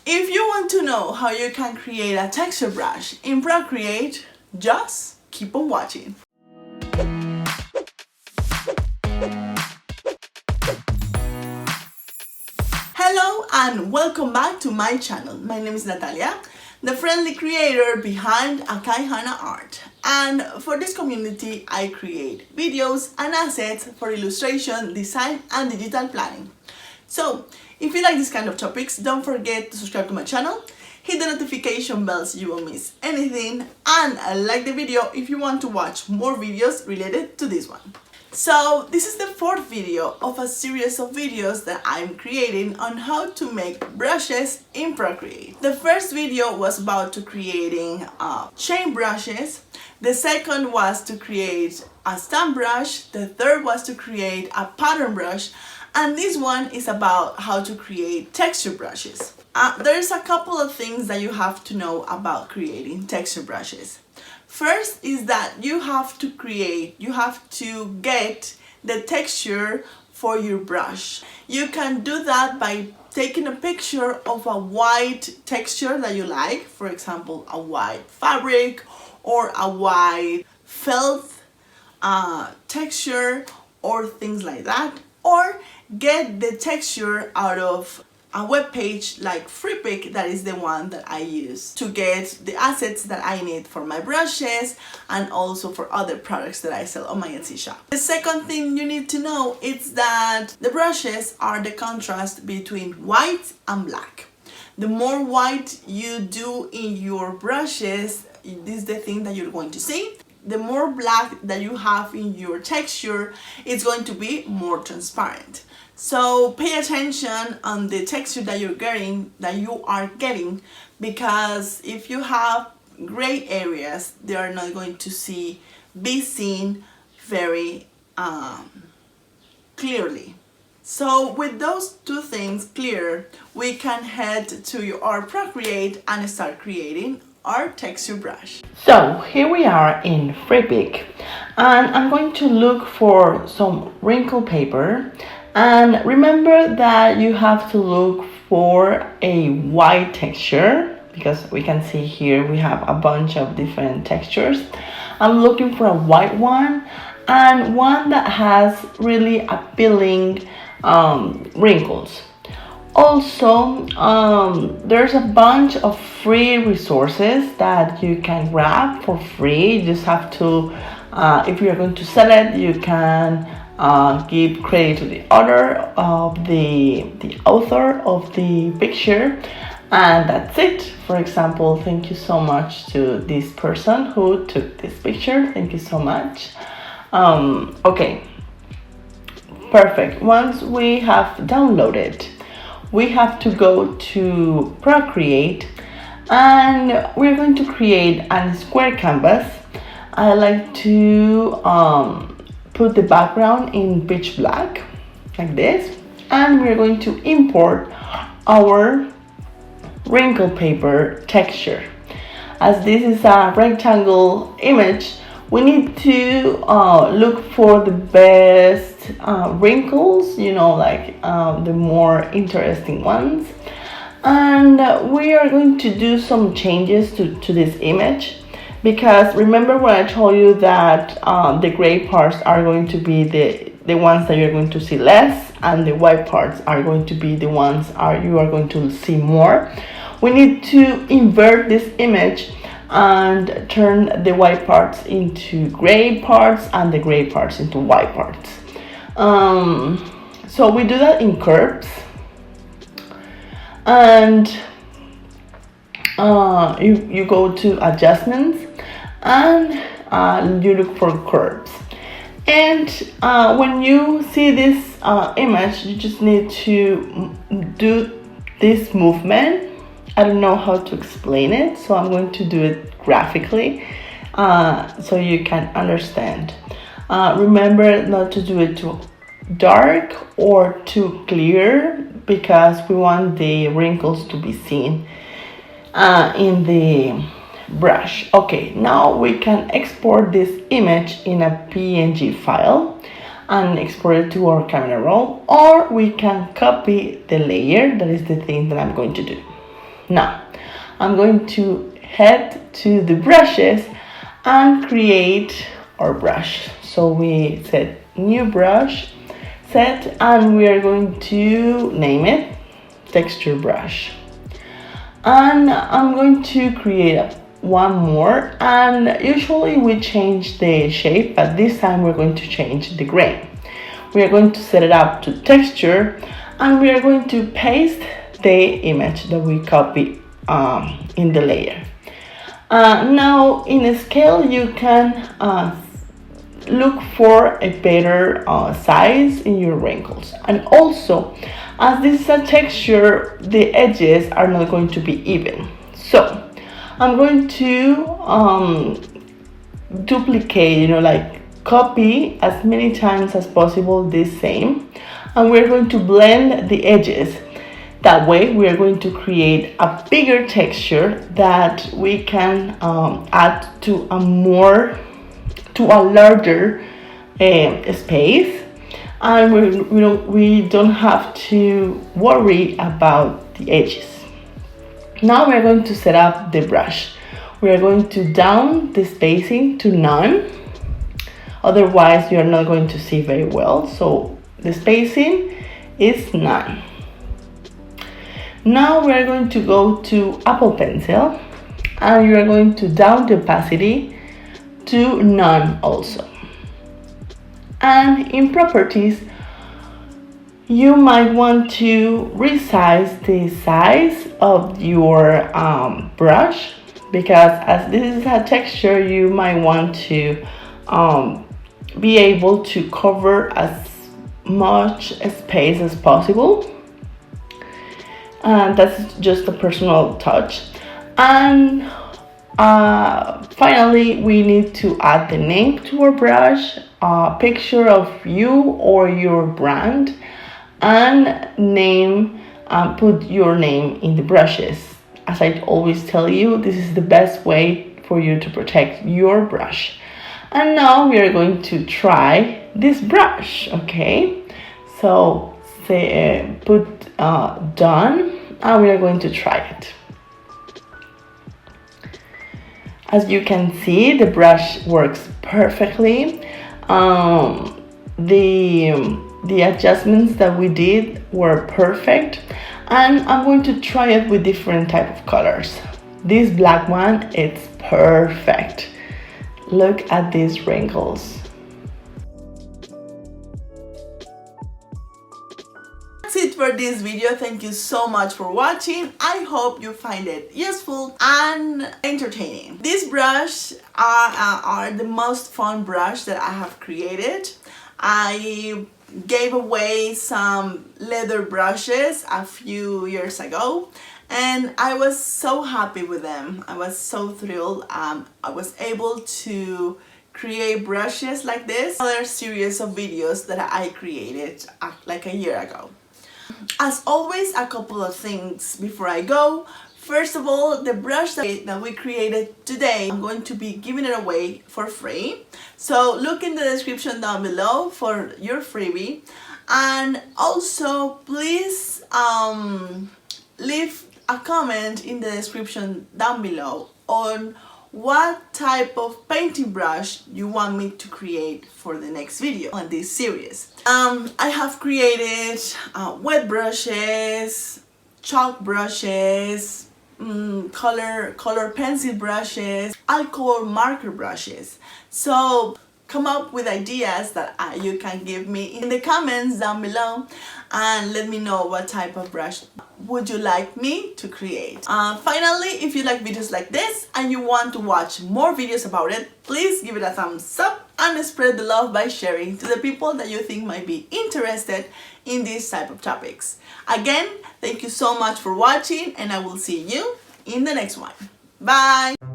If you want to know how you can create a texture brush in Procreate, just keep on watching. Hello and welcome back to my channel. My name is Natalia, the friendly creator behind Akai Hana Art. And for this community, I create videos and assets for illustration, design, and digital planning. So, if you like this kind of topics, don't forget to subscribe to my channel, hit the notification bell so you won't miss anything, and like the video if you want to watch more videos related to this one. So, this is the fourth video of a series of videos that I'm creating on how to make brushes in Procreate. The first video was about creating chain brushes. The second was to create a stamp brush. The third was to create a pattern brush. And this one is about how to create texture brushes. There's a couple of things that you have to know about creating texture brushes. First is that you have to get the texture for your brush. You can do that by taking a picture of a white texture that you like, for example, a white fabric or a white felt texture or things like that, or get the texture out of a web page like FreePic. That is the one that I use to get the assets that I need for my brushes and also for other products that I sell on my Etsy shop. The second thing you need to know is that the brushes are the contrast between white and black. The more white you do in your brushes, this is the thing that you're going to see. The more black that you have in your texture, it's going to be more transparent. So pay attention on the texture that you are getting, because if you have gray areas, they are not going to be seen very clearly. So with those two things clear, we can head to our Procreate and start creating our texture brush. So here we are in FreePic, and I'm going to look for some wrinkle paper. And remember that you have to look for a white texture, because we can see here we have a bunch of different textures. I'm looking for a white one and one that has really appealing wrinkles. Also, there's a bunch of free resources that you can grab for free. You just have to, if you're going to sell it, you can give credit to the author of the author of the picture, and that's it. For example, thank you so much to this person who took this picture. Thank you so much. Okay, perfect. Once we have downloaded, we have to go to Procreate, and we're going to create a square canvas. I like to put the background in pitch black like this, and we're going to import our wrinkle paper texture. As this is a rectangle image, we need to look for the best wrinkles, like the more interesting ones. And we are going to do some changes to this image, because remember when I told you that the gray parts are going to be the ones that you're going to see less, and the white parts are going to be the ones you are going to see more. We need to invert this image and turn the white parts into gray parts and the gray parts into white parts. So we do that in curves, and you go to adjustments, and you look for curves. And when you see this image, you just need to do this movement. I don't know how to explain it, so I'm going to do it graphically so you can understand. Remember not to do it too dark or too clear, because we want the wrinkles to be seen in the brush. Okay, now we can export this image in a PNG file and export it to our camera roll, or we can copy the layer. That is the thing that I'm going to do. Now, I'm going to head to the brushes and create our brush. So we set new brush, set, and we are going to name it texture brush. And I'm going to create one more, and usually we change the shape, but this time we're going to change the grain. We are going to set it up to texture, and we are going to paste the image that we copy in the layer. Now in a scale you can look for a better size in your wrinkles, and also as this is a texture, the edges are not going to be even. So I'm going to duplicate, like copy as many times as possible this same, and we're going to blend the edges. That way we are going to create a bigger texture that we can add to a larger space, and we don't have to worry about the edges. Now we're going to set up the brush. We are going to down the spacing to none, otherwise you're not going to see very well. So the spacing is none. Now we're going to go to Apple Pencil, and you're going to down the opacity to none also. And in properties, you might want to resize the size of your brush, because as this is a texture, you might want to be able to cover as much space as possible. That's just a personal touch. And finally, we need to add the name to our brush, a picture of you or your brand, and put your name in the brushes. As I always tell you, this is the best way for you to protect your brush. And now we are going to try this brush, okay? So put done, and we are going to try it. As you can see, the brush works perfectly. The adjustments that we did were perfect, and I'm going to try it with different type of colors. This black one, it's perfect. Look at these wrinkles. That's it for this video. Thank you so much for watching. I hope you find it useful and entertaining. These brushes are the most fun brush that I have created. I gave away some leather brushes a few years ago, and I was so happy with them. I was so thrilled. I was able to create brushes like this. Another series of videos that I created like a year ago. As always, a couple of things before I go. First of all, the brush that we created today, I'm going to be giving it away for free. So look in the description down below for your freebie. And also, please leave a comment in the description down below on what type of painting brush you want me to create for the next video on this series. I have created wet brushes, chalk brushes, color pencil brushes, alcohol marker brushes. So come up with ideas that you can give me in the comments down below, and let me know what type of brush would you like me to create. Finally, if you like videos like this and you want to watch more videos about it, please give it a thumbs up and spread the love by sharing to the people that you think might be interested in these type of topics. Again, thank you so much for watching, and I will see you in the next one. Bye!